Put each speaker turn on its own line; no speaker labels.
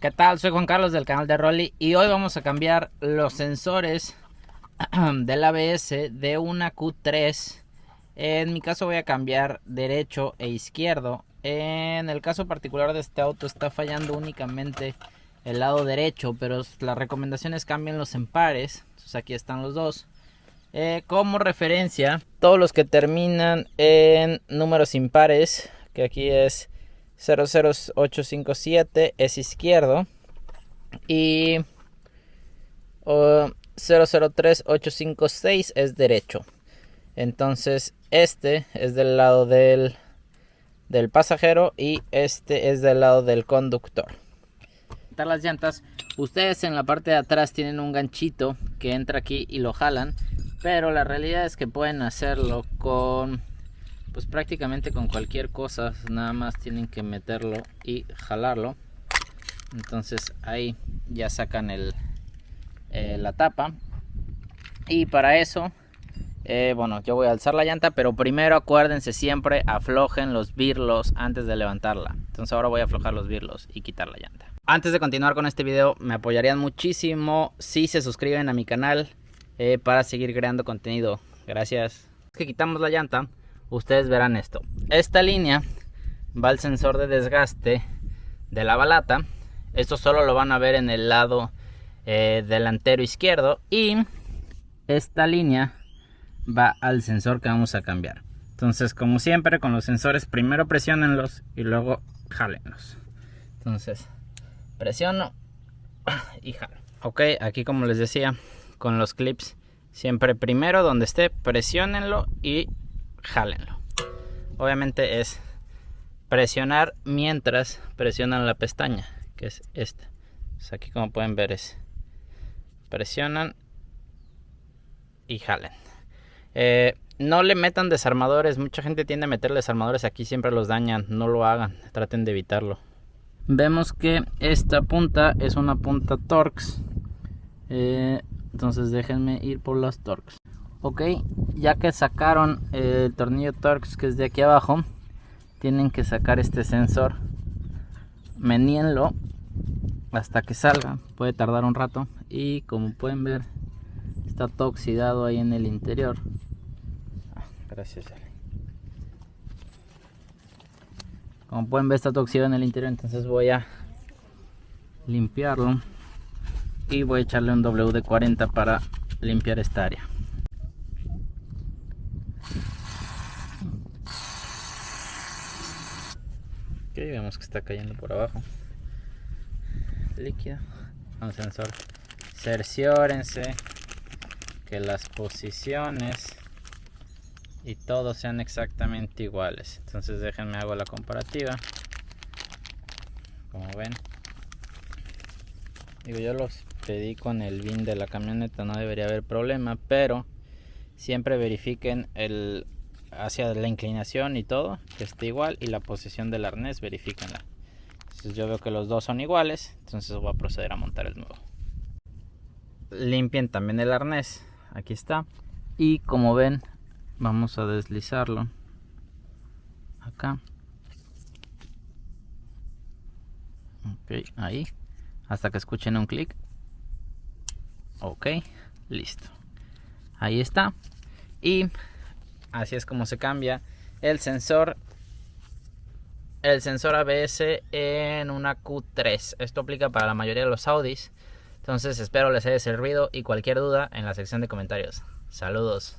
¿Qué tal? Soy Juan Carlos del canal de Rolly y hoy vamos a cambiar los sensores del ABS de una Q3. En mi caso voy a cambiar derecho e izquierdo. En el caso particular de este auto está fallando únicamente el lado derecho, pero la recomendación es cámbienlos en pares. Entonces aquí están los dos. Como referencia, todos los que terminan en números impares, que aquí es 00857 es izquierdo y 003856 es derecho. Entonces este es del lado del pasajero y este es del lado del conductor. Las llantas, ustedes en la parte de atrás tienen un ganchito que entra aquí y lo jalan, pero la realidad es que pueden hacerlo con pues prácticamente con cualquier cosa, nada más tienen que meterlo y jalarlo. Entonces ahí ya sacan la tapa, y para eso bueno, yo voy a alzar la llanta, pero primero acuérdense siempre aflojen los birlos antes de levantarla. Entonces ahora voy a aflojar los birlos y quitar la llanta. Antes de continuar con este video, me apoyarían muchísimo si se suscriben a mi canal para seguir creando contenido. Gracias. Que quitamos la llanta, ustedes verán esto. Esta línea va al sensor de desgaste de la balata. Esto solo lo van a ver en el lado delantero izquierdo, y esta línea va al sensor que vamos a cambiar. Entonces, como siempre con los sensores, primero presionenlos y luego jálenlos. Entonces presiono y jalo. Ok, aquí como les decía, con los clips, siempre primero donde esté presionenlo y jálenlo. Obviamente es presionar mientras presionan la pestaña, que es esta. Entonces aquí como pueden ver es presionan y jalen. No le metan desarmadores, mucha gente tiende a meter desarmadores aquí, siempre los dañan. No lo hagan, traten de evitarlo. Vemos que esta punta es una punta Torx, entonces déjenme ir por las Torx. Ok, ya que sacaron el tornillo Torx, que es de aquí abajo, tienen que sacar este sensor. Meníenlo hasta que salga, puede tardar un rato, y como pueden ver está todo oxidado ahí en el interior. Gracias. Como pueden ver está todo oxidado en el interior, entonces voy a limpiarlo y voy a echarle un WD-40 para limpiar esta área. Ok, vemos que está cayendo por abajo líquido. Un sensor, cerciórense que las posiciones y todo sean exactamente iguales. Entonces déjenme hago la comparativa. Como ven, digo, yo los pedí con el VIN de la camioneta, no debería haber problema, pero siempre verifiquen hacia la inclinación y todo, que esté igual, y la posición del arnés, verifíquenla. Entonces yo veo que los dos son iguales, entonces voy a proceder a montar el nuevo. Limpien también el arnés, aquí está, y como ven vamos a deslizarlo acá. Ok, ahí, hasta que escuchen un clic. Ok, listo, ahí está. Y así es como se cambia el sensor ABS en una Q3. Esto aplica para la mayoría de los Audis. Entonces espero les haya servido, y cualquier duda en la sección de comentarios. Saludos.